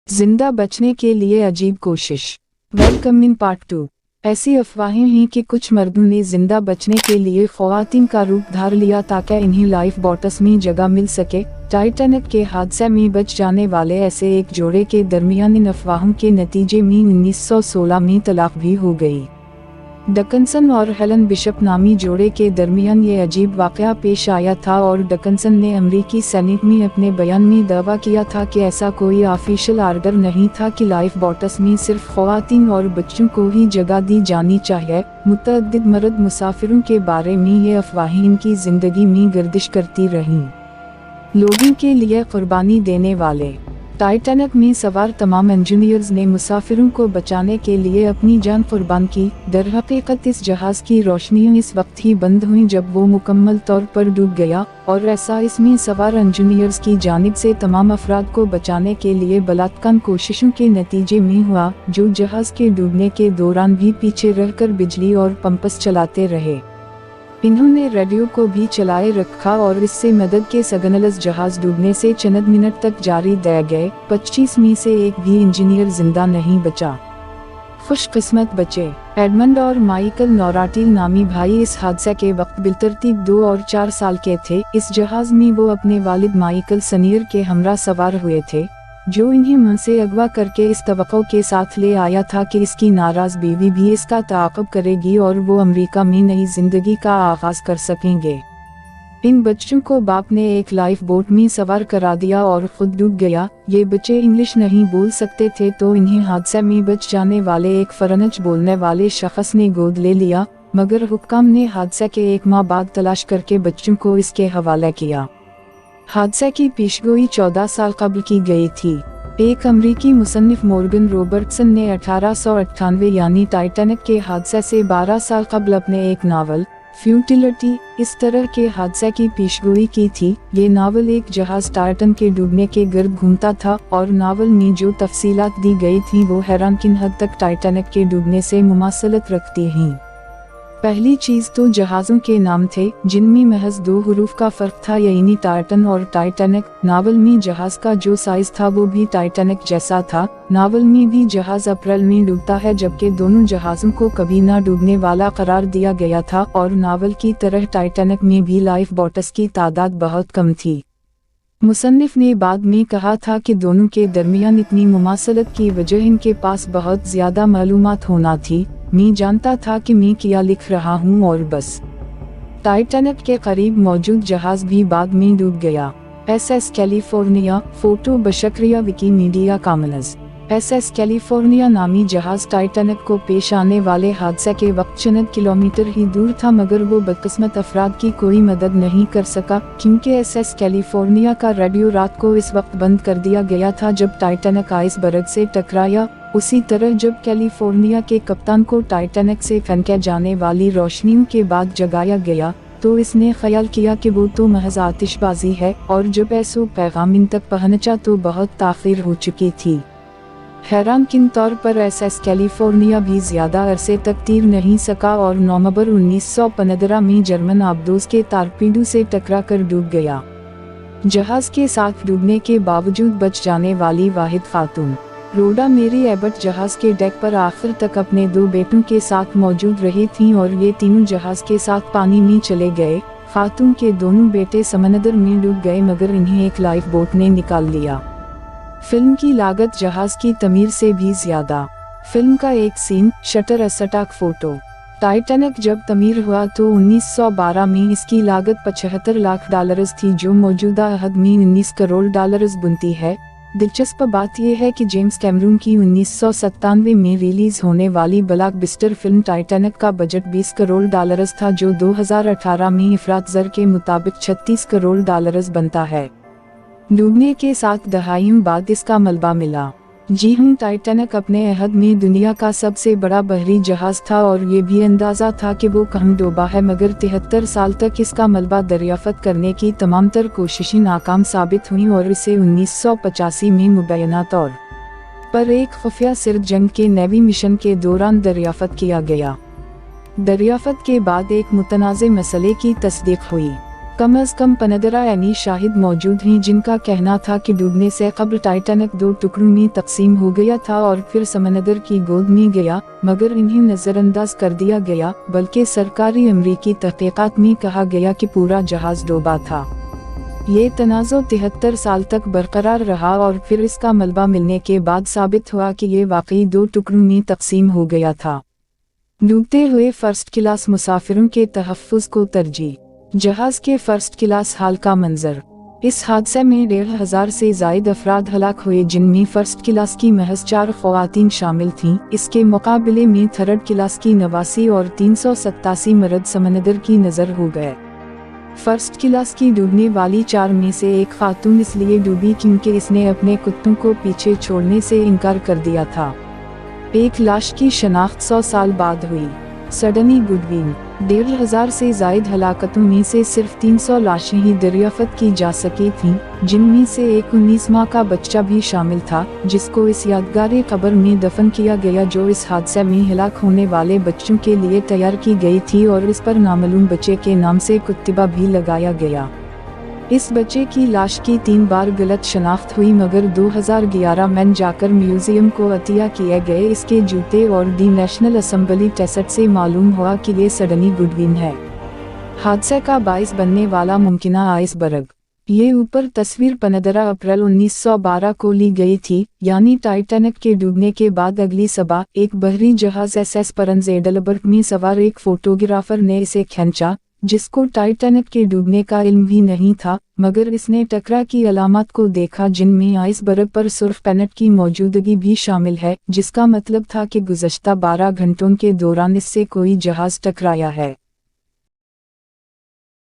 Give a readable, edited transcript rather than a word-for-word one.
जिंदा बचने के लिए अजीब कोशिश। Welcome in part 2। ऐसी अफवाहें हैं कि कुछ मर्दों ने जिंदा बचने के लिए ख्वातीन का रूप धार लिया ताकि इन्हें लाइफ बोट्स में जगह मिल सके। टाइटैनिक के हादसे में बच जाने वाले ऐसे एक जोड़े के दरमियान इन अफवाहों के नतीजे में 1916 में तलाक भी हो गई। डकंसन और हेलन बिशप नामी जोड़े के दरमियान ये अजीब वाक़या पेश आया था और डकंसन ने अमेरिकी सेनेट में अपने बयान में दावा किया था कि ऐसा कोई ऑफिशियल आर्डर नहीं था कि लाइफ बोट्स में सिर्फ ख्वातीन और बच्चों को ही जगह दी जानी चाहिए। मुतअद्दिद मर्द मुसाफिरों के बारे में ये अफवाहें इनकी ज़िंदगी में गर्दिश करती रहीं। लोगों के लिए कुर्बानी देने वाले। टाइटैनिक में सवार तमाम इंजीनियर्स ने मुसाफिरों को बचाने के लिए अपनी जान कुर्बान की। दरहकीकत इस जहाज़ की रोशनियां इस वक्त ही बंद हुई जब वो मुकम्मल तौर पर डूब गया, और ऐसा इसमें सवार इंजीनियर्स की जानिब से तमाम अफराद को बचाने के लिए बलात्कार कोशिशों के नतीजे में हुआ, जो जहाज़ के डूबने के दौरान भी पीछे रहकर बिजली और पंप्स चलाते रहे। इन्होंने रेडियो को भी चलाए रखा और इससे मदद के सिग्नल्स जहाज डूबने से चंद मिनट तक जारी रह गए। 25 में से एक भी इंजीनियर जिंदा नहीं बचा। खुशकिस्मत बचे। एडमंड और माइकल नोराटिल नामी भाई इस हादसे के वक्त बिलतरतीब 2 और 4 साल के थे। इस जहाज में वो अपने वालिद माइकल सीनियर के हमरा सवार हुए थे, जो इन्हें मन से अगवा करके इस तवक्को के साथ ले आया था कि इसकी नाराज बीवी भी इसका ताक़ब करेगी और वो अमेरिका में नई जिंदगी का आगाज कर सकेंगे। इन बच्चों को बाप ने एक लाइफ बोट में सवार करा दिया और खुद डूब गया। ये बच्चे इंग्लिश नहीं बोल सकते थे तो इन्हें हादसे में बच जाने वाले एक फ्रेंच बोलने वाले शख्स ने गोद ले लिया, मगर हुक्काम ने हादसे के 1 माह बाद तलाश करके बच्चों को इसके हवाले किया। हादसे की पेशगोई 14 साल कबल की गई थी। एक अमरीकी मुसन्निफ मॉर्गन रॉबर्टसन ने 1898 यानी टाइटैनिक के हादसे से 12 साल कबल अपने एक नावल फ्यूटिलिटी इस तरह के हादसे की पेशगोई की थी। ये नावल एक जहाज टाइटन के डूबने के गिर्द घूमता था और नावल में जो तफसीलात दी गई थी वो हैरानकुन हद तक टाइटैनिक के डूबने से मुमासलत रखती हैं। पहली चीज तो जहाज़ों के नाम थे, जिनमें महज 2 हुरूफ का फर्क था, यानी टाइटन और टाइटैनिक। नावल में जहाज का जो साइज था वो भी टाइटैनिक जैसा था। नावल में भी जहाज अप्रैल में डूबता है, जबकि दोनों जहाज़ों को कभी ना डूबने वाला करार दिया गया था, और नावल की तरह टाइटैनिक में भी लाइफ बोट्स की तादाद बहुत कम थी। मुसन्निफ ने बाद में कहा था कि दोनों के दरमियान इतनी मुमासलत की वजह इनके पास बहुत ज्यादा मालूमात होना थी। मैं जानता था कि मैं क्या लिख रहा हूँ और बस। टाइटैनिक के करीब मौजूद जहाज भी बाद में डूब गया। SS California. फोटो बशक्रिया विकीमीडिया कॉमन्स। SS कैलिफोर्निया नामी जहाज टाइटैनिक को पेश आने वाले हादसे के वक्त चंद किलोमीटर ही दूर था, मगर वो बदकिस्मत अफराद की कोई मदद नहीं कर सका, क्योंकि SS कैलिफोर्निया का रेडियो रात को इस वक्त बंद कर दिया गया था जब टाइटैनिक आइसबर्ग से टकराया। उसी तरह जब कैलिफोर्निया के कप्तान को टाइटैनिक से फेंके जाने वाली रोशनियों के बाद जगाया गया, तो इसने ख्याल किया कि वो तो महज आतिशबाजी है, और जब ऐसो पैगाम इन तक पहुंचा तो बहुत ताख़ीर हो चुकी थी। हैरानकुन तौर पर SS कैलिफोर्निया भी ज्यादा अरसे तक तीर नहीं सका और नवंबर 1915 में जर्मन आबदोज के टारपीडो से टकरा कर डूब गया। जहाज के साथ डूबने के बावजूद बच जाने वाली वाहिद खातून रोडा मेरी एबट जहाज के डेक पर आखिर तक अपने 2 बेटों के साथ मौजूद रही थीं, और ये तीनों जहाज के साथ पानी में चले गए। खातून के दोनों बेटे समंदर में डूब गए, मगर इन्हें एक लाइफ बोट ने निकाल लिया। फिल्म की लागत जहाज की तमीर से भी ज्यादा। फिल्म का एक scene, shutter stock photo. Titanic जब तमीर हुआ तो 1912 में इसकी लागत $75 लाख थी, जो मौजूदा अहद में $19 करोड़ बनती है। दिलचस्प बात यह है कि जेम्स कैमरून की 1997 में रिलीज होने वाली ब्लॉकबस्टर फिल्म टाइटैनिक का बजट $20 करोड़ था, जो 2018 में इफरात ज़र के मुताबिक $36 करोड़ बनता है। डूबने के 7 दहाइयों बाद इसका मलबा मिला। जी हूँ, टाइटैनिक अपने अहद में दुनिया का सबसे बड़ा बहरी जहाज था, और ये भी अंदाजा था कि वो कहाँ डूबा है, मगर 73 साल तक इसका मलबा दरियाफ्त करने की तमाम तर कोशिशें नाकाम साबित हुई, और इसे 1985 में मुबैना तौर पर एक खुफिया सिर जंग के नेवी मिशन के दौरान दरियाफ्त किया गया। दरियाफ्त के बाद एक मुतनाज़े मसले की तस्दीक हुई। कम अज कम 15 ऐनी शाहिद मौजूद हैं जिनका कहना था कि डूबने से कबल टाइटैनिक 2 टुकड़ों में तकसीम हो गया था और फिर समंदर की गोद में गया, मगर इन्हें नज़रअंदाज कर दिया गया, बल्कि सरकारी अमरीकी तहकीकात में कहा गया कि पूरा जहाज डूबा था। ये तनाज़ो 73 साल तक बरकरार रहा और फिर इसका मलबा मिलने के बाद साबित हुआ कि ये वाकई 2 टुकड़ों में तकसीम हो गया था। डूबते हुए फर्स्ट क्लास मुसाफिरों के तहफ़्फ़ुज़ को तरजीह। जहाज के फर्स्ट क्लास हाल का मंजर। इस हादसे में 1500 से ज़ायद अफराद हलाक हुए, जिनमें फर्स्ट क्लास की महज 4 ख़वातीन शामिल थीं। इसके मुकाबले में थर्ड क्लास की 89 और 387 मर्द समंदर की नज़र हो गए। फर्स्ट क्लास की डूबने वाली 4 में से एक खातून इसलिए डूबी क्योंकि इसने अपने कुत्तों को पीछे छोड़ने से इनकार कर दिया था। एक लाश की शनाख्त 100 साल बाद हुई। Sydney Goodwin. 1500 से ज़ायद हलाकतों में से सिर्फ 300 लाशें ही दरियाफ्त की जा सकी थीं, जिनमें से एक 19 माह का बच्चा भी शामिल था, जिसको इस यादगार कब्र में दफन किया गया जो इस हादसे में हलाक होने वाले बच्चों के लिए तैयार की गई थी, और इस पर नामालूम बच्चे के नाम से कुत्तिबा भी लगाया गया। इस बच्चे की लाश की 3 बार गलत शनाख्त हुई, मगर 2011 में जाकर म्यूजियम को अतिया किए गए इसके जूते और दी नेशनल असम्बली टेस्ट से मालूम हुआ कि ये सडनी गुडविन है। हादसे का बाइस बनने वाला मुमकिना आइसबर्ग। ये ऊपर तस्वीर 15 अप्रैल 1912 को ली गई थी, यानी टाइटैनिक के डूबने के बाद अगली सुबह एक बहरी जहाज SS परंज एडलबर्ग में सवार एक फोटोग्राफर ने इसे खींचा, जिसको टाइटैनिक के डूबने का इल्म भी नहीं था, मगर इसने टकरा की अलामत को देखा जिनमें आइसबर्ग पर सुर्ख पेनेट की मौजूदगी भी शामिल है, जिसका मतलब था कि गुज़श्ता 12 घंटों के दौरान इससे कोई जहाज टकराया है।